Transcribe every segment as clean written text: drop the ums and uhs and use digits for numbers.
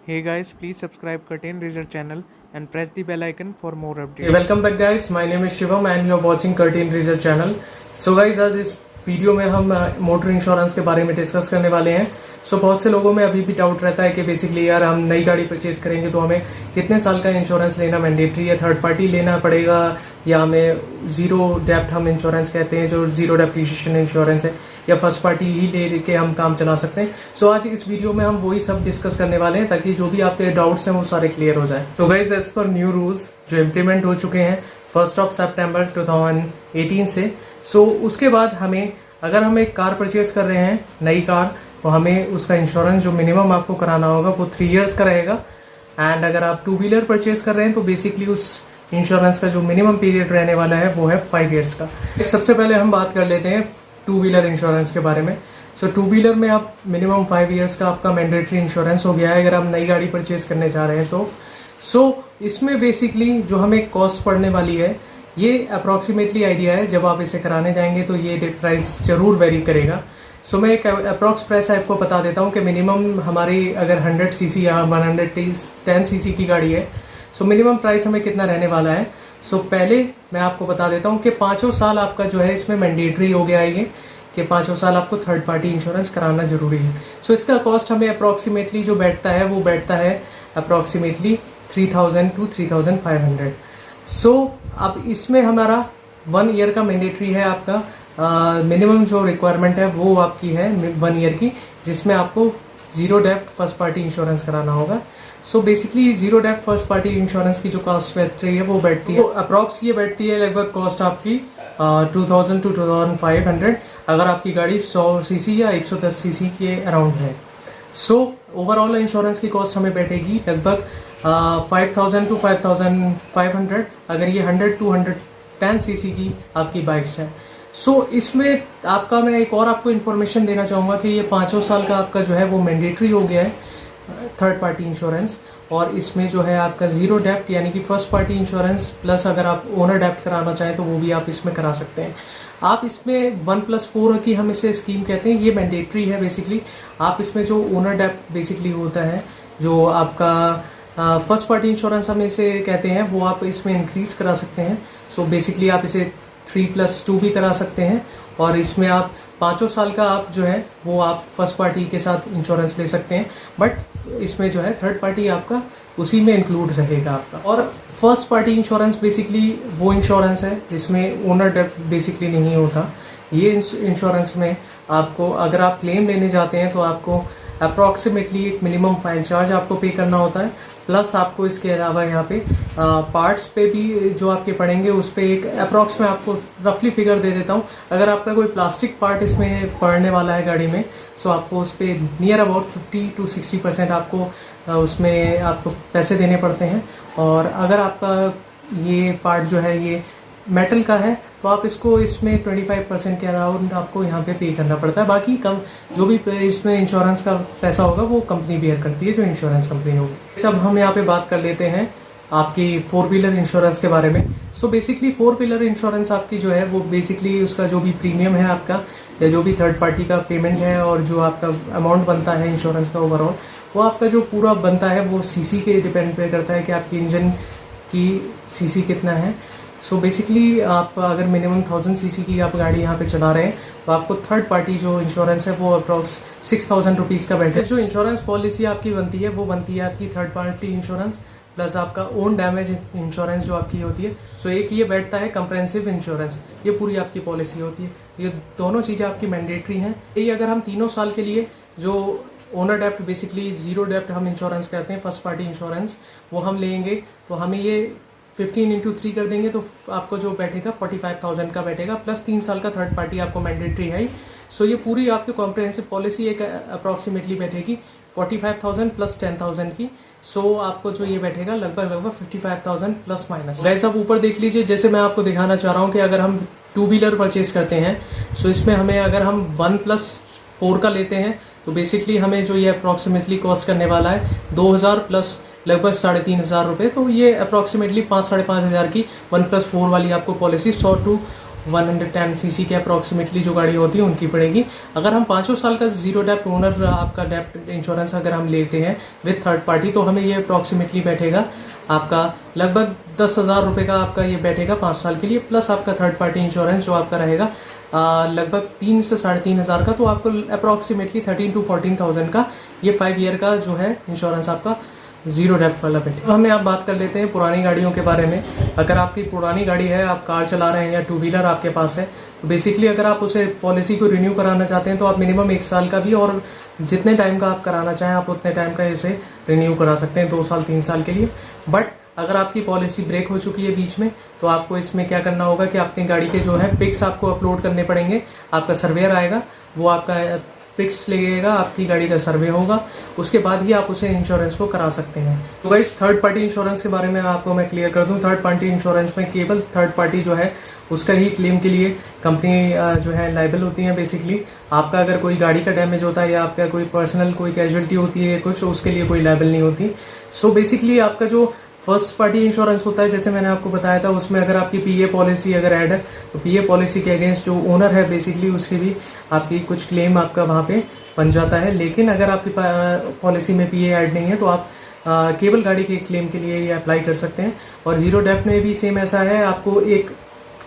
Hey guys, please subscribe Curtain Razor channel and press the bell icon for more updates. Welcome back guys, my name is Shivam and you are watching Curtain Raiser channel. So guys, आज इस video में हम motor insurance के बारे में discuss करने वाले हैं। सो बहुत से लोगों में अभी भी डाउट रहता है कि बेसिकली यार हम नई गाड़ी परचेज करेंगे तो हमें कितने साल का इंश्योरेंस लेना मैंडेटरी है, थर्ड पार्टी लेना पड़ेगा या हमें जीरो डेप्ट हम इंश्योरेंस कहते हैं जो जीरो डेप्रिसिएशन इंश्योरेंस है, या फर्स्ट पार्टी ही ले के हम काम चला सकते हैं। सो आज इस वीडियो में हम वही सब डिस्कस करने वाले हैं ताकि जो भी आपके डाउट्स हैं वो सारे क्लियर हो जाए। So guys, as per new rules जो इम्प्लीमेंट हो चुके हैं 1 सितंबर 2018 से, सो उसके बाद हमें अगर हम एक कार परचेज कर रहे हैं नई कार, तो हमें उसका इंश्योरेंस जो मिनिमम आपको कराना होगा वो 3 इयर्स का रहेगा। एंड अगर आप 2 व्हीलर परचेज कर रहे हैं तो बेसिकली उस इंश्योरेंस का जो मिनिमम पीरियड रहने वाला है वो है 5 इयर्स का। सबसे पहले हम बात कर लेते हैं 2 व्हीलर इंश्योरेंस के बारे में। सो 2 व्हीलर में आप मिनिमम 5 इयर्स का आपका मैंडेटरी इंश्योरेंस हो गया है अगर आप नई गाड़ी परचेज करने जा रहे हैं तो। इसमें बेसिकली जो हमें कॉस्ट पड़ने वाली है ये अप्रॉक्सीमेटली आइडिया है, जब आप इसे कराने जाएंगे तो ये प्राइस ज़रूर वेरी करेगा। मैं एक अप्रॉक्स प्राइस आपको बता देता हूँ कि मिनिमम हमारी अगर 100 सीसी या 110 सीसी की गाड़ी है, मिनिमम प्राइस हमें कितना रहने वाला है। पहले मैं आपको बता देता हूँ कि 5 साल आपका जो है इसमें मैंडेटरी हो गया है ये कि 5 साल आपको थर्ड पार्टी इंश्योरेंस कराना ज़रूरी है। इसका कॉस्ट हमें अप्रॉक्सीमेटली जो बैठता है वो बैठता है अप्रॉक्सीमेटली 3000 to 3500। अब इसमें हमारा 1 ईयर का मैंडेटरी है आपका, मिनिमम जो रिक्वायरमेंट है वो आपकी है 1 ईयर की, जिसमें आपको जीरो डेप्ट फर्स्ट पार्टी इंश्योरेंस कराना होगा। बेसिकली जीरो डेप्ट फर्स्ट पार्टी इंश्योरेंस की जो कॉस्ट बैठ रही है वो बैठती है अप्रॉक्स ये बैठती है लगभग कॉस्ट आपकी 2000 to 2500 अगर आपकी गाड़ी 100 सीसी या 110 सीसी के अराउंड है। ओवरऑल इंश्योरेंस की कॉस्ट हमें बैठेगी लगभग 5000 to 5500 अगर ये 100 to 110 सीसी की आपकी बाइक्स है। इसमें आपका मैं एक और आपको इन्फॉर्मेशन देना चाहूँगा कि ये 5 साल का आपका जो है वो मैंडेटरी हो गया है थर्ड पार्टी इंश्योरेंस, और इसमें जो है आपका जीरो डेप्ट यानी कि फर्स्ट पार्टी इंश्योरेंस प्लस अगर आप ओनर डेप्ट कराना चाहें तो वो भी आप इसमें करा सकते हैं। आप इसमें 1+4 की हम इसे स्कीम कहते हैं, ये मैंडेटरी है बेसिकली। आप इसमें जो ओनर डेप्ट बेसिकली होता है जो आपका फर्स्ट पार्टी इंश्योरेंस हम इसे कहते हैं वो आप इसमें इंक्रीज़ करा सकते हैं। बेसिकली आप इसे 3+2 भी करा सकते हैं, और इसमें आप 5 साल का आप जो है वो आप फर्स्ट पार्टी के साथ इंश्योरेंस ले सकते हैं, बट इसमें जो है थर्ड पार्टी आपका उसी में इंक्लूड रहेगा आपका। और फर्स्ट पार्टी इंश्योरेंस बेसिकली वो इंश्योरेंस है जिसमें ओनर डेप्ट बेसिकली नहीं होता। ये इंश्योरेंस में आपको अगर आप क्लेम लेने जाते हैं तो आपको अप्रॉक्सीमेटली एक मिनिमम फाइल चार्ज आपको पे करना होता है, प्लस आपको इसके अलावा यहाँ पे पार्ट्स पे भी जो आपके पड़ेंगे उस पर एक अप्रॉक्स में आपको रफली फिगर दे देता हूँ। अगर आपका कोई प्लास्टिक पार्ट इसमें पड़ने वाला है गाड़ी में, आपको उस पर नियर अबाउट 50 to 60% आपको उसमें आपको पैसे देने पड़ते हैं। और अगर आपका ये पार्ट जो है ये मेटल का है तो आप इसको इसमें 25% के अराउंड आपको यहाँ पे करना पड़ता है। बाकी कम जो भी इसमें इंश्योरेंस का पैसा होगा वो कंपनी बेयर करती है, जो इंश्योरेंस कंपनी होगी। सब हम यहाँ पे बात कर लेते हैं आपकी 4 व्हीलर इंश्योरेंस के बारे में। बेसिकली 4 व्हीलर इंश्योरेंस आपकी जो है वो बेसिकली उसका जो भी प्रीमियम है आपका या जो भी थर्ड पार्टी का पेमेंट है और जो आपका अमाउंट बनता है इंश्योरेंस का ओवरऑल, वो आपका जो पूरा बनता है वो सीसी के डिपेंड पे करता है कि आपकी इंजन की सीसी कितना है। बेसिकली आप अगर मिनिमम 1000 सीसी की आप गाड़ी यहाँ पे चला रहे हैं तो आपको थर्ड पार्टी जो इंश्योरेंस है वो अप्रॉक्स 6000 रुपीज़ का बैठे। जो इंश्योरेंस पॉलिसी आपकी बनती है वो बनती है आपकी थर्ड पार्टी इंश्योरेंस प्लस आपका ओन डैमेज इंश्योरेंस जो आपकी होती है। एक ये बैठता है कंप्रेहेंसिव इंश्योरेंस, ये पूरी आपकी पॉलिसी होती है। ये दोनों चीज़ें आपकी मैंडेटरी हैं। ये अगर हम 3 साल के लिए जो ओनर डेप्ट बेसिकली जीरो डेप्ट हम इंश्योरेंस कहते हैं फर्स्ट पार्टी इंश्योरेंस, वो हम लेंगे तो हमें ये 15 into 3 कर देंगे तो आपको जो बैठेगा 45,000 का बैठेगा, प्लस 3 साल का थर्ड पार्टी आपको मैंडेटरी है। ये पूरी आपकी कॉम्प्रिहेंसिव पॉलिसी एक अप्रॉक्सीमेटली बैठेगी 45,000 प्लस 10,000 की। आपको जो ये बैठेगा लगभग 55,000 प्लस माइनस। वैसे आप ऊपर देख लीजिए, जैसे मैं आपको दिखाना चाह रहा हूँ कि अगर हम 2 व्हीलर परचेज करते हैं इसमें हमें अगर हम 1+4 का लेते हैं तो बेसिकली हमें जो ये अप्रॉक्सीमेटली कॉस्ट करने वाला है 2000 प्लस लगभग 3500 रुपये। तो ये अप्रॉक्सीमेटली 5-5,500 की 1+4 वाली आपको पॉलिसी 100 to 110 सीसी के अप्रॉक्सीमेटली जो गाड़ी होती है उनकी पड़ेगी। अगर हम 5 साल का जीरो डेप्ट ओनर आपका डेप्ट इंश्योरेंस अगर हम लेते हैं विद थर्ड पार्टी, तो हमें ये अप्रॉक्सीमेटली बैठेगा आपका लगभग 10,000 रुपये का आपका ये बैठेगा 5 साल के लिए, प्लस आपका थर्ड पार्टी इंश्योरेंस जो आपका रहेगा लगभग 3 से 3,500 का, तो आपको अप्रॉक्सीमेटली 13 to 14,000 का ये 5 ईयर का जो है इंश्योरेंस आपका जीरो डेप्ट वाला बैठे। तो हमें आप बात कर लेते हैं पुरानी गाड़ियों के बारे में। अगर आपकी पुरानी गाड़ी है, आप कार चला रहे हैं या टू व्हीलर आपके पास है, तो बेसिकली अगर आप उसे पॉलिसी को रिन्यू कराना चाहते हैं तो आप मिनिमम 1 साल का भी और जितने टाइम का आप कराना चाहें आप उतने टाइम का इसे रिन्यू करा सकते हैं, 2 साल 3 साल के लिए। बट अगर आपकी पॉलिसी ब्रेक हो चुकी है बीच में, तो आपको इसमें क्या करना होगा कि अपनी गाड़ी के जो है पिक्स आपको अपलोड करने पड़ेंगे। आपका सर्वेयर आएगा, वो आपका पिक्स लगेगा, आपकी गाड़ी का सर्वे होगा, उसके बाद ही आप उसे इंश्योरेंस को करा सकते हैं। तो गाइस थर्ड पार्टी इंश्योरेंस के बारे में आपको मैं क्लियर कर दूं। थर्ड पार्टी इंश्योरेंस में केवल थर्ड पार्टी जो है उसका ही क्लेम के लिए कंपनी जो है लायबल होती है। बेसिकली आपका अगर कोई गाड़ी का डैमेज होता है या आपका कोई पर्सनल कोई कैजुअलिटी होती है कुछ, उसके लिए कोई लायबल नहीं होती। सो बेसिकली आपका जो फर्स्ट पार्टी इंश्योरेंस होता है, जैसे मैंने आपको बताया था, उसमें अगर आपकी पीए पॉलिसी अगर ऐड है तो पीए पॉलिसी के अगेंस्ट जो ओनर है बेसिकली उसकी भी आपकी कुछ क्लेम आपका वहाँ पे बन जाता है। लेकिन अगर आपकी पॉलिसी में पीए ऐड नहीं है तो आप केवल गाड़ी के क्लेम के लिए ये अप्लाई कर सकते हैं। और जीरो डेप्ट में भी सेम ऐसा है, आपको एक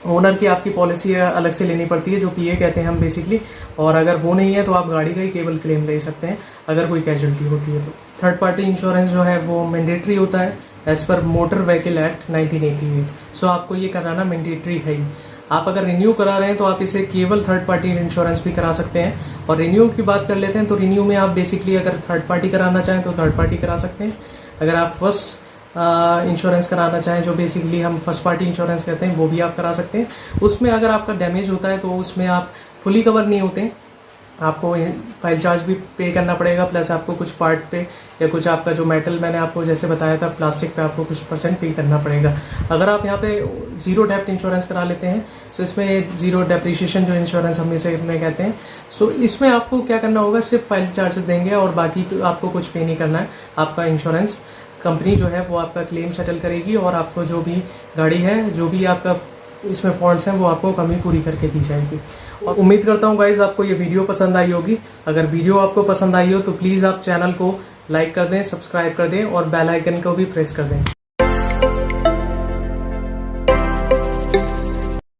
ओनर की आपकी पॉलिसी अलग से लेनी पड़ती है जो पीए कहते हैं हम बेसिकली, और अगर वो नहीं है तो आप गाड़ी का ही केवल क्लेम ले सकते हैं अगर कोई कैजुअलिटी होती है तो। थर्ड पार्टी इंश्योरेंस जो है वो मैंडेटरी होता है as per motor vehicle act 1988। सो आपको ये कराना मैंडेटरी है ही। आप अगर रिन्यू करा रहे हैं तो आप इसे केवल थर्ड पार्टी इंश्योरेंस भी करा सकते हैं। और रिन्यू की बात कर लेते हैं तो रिन्यू में आप बेसिकली अगर थर्ड पार्टी कराना चाहें तो थर्ड पार्टी करा सकते हैं। अगर आप फर्स्ट इंश्योरेंस कराना चाहें जो बेसिकली हम फर्स्ट पार्टी इंश्योरेंस कहते हैं वो भी आप करा सकते हैं। उसमें अगर आपका डैमेज होता है तो उसमें आप फुली कवर नहीं होते, आपको फाइल चार्ज भी पे करना पड़ेगा, प्लस आपको कुछ पार्ट पे या कुछ आपका जो मेटल मैंने आपको जैसे बताया था प्लास्टिक पे आपको कुछ % पे करना पड़ेगा। अगर आप यहाँ पे जीरो डेप्ट इंश्योरेंस करा लेते हैं तो इसमें जीरो डेप्रिशिएशन जो इंश्योरेंस हम इसे में कहते हैं, सो इसमें आपको क्या करना होगा, सिर्फ फाइल चार्जेस देंगे और बाकी आपको कुछ पे नहीं करना है। आपका इंश्योरेंस कंपनी जो है वो आपका क्लेम सेटल करेगी और आपको जो भी गाड़ी है जो भी आपका इसमें फॉल्ट्स हैं वो आपको कमी पूरी करके दी जाएगी। और उम्मीद करता हूँ गाइज आपको ये वीडियो पसंद आई होगी। अगर वीडियो आपको पसंद आई हो तो प्लीज़ आप चैनल को लाइक कर दें, सब्सक्राइब कर दें और बेल आइकन को भी प्रेस कर दें।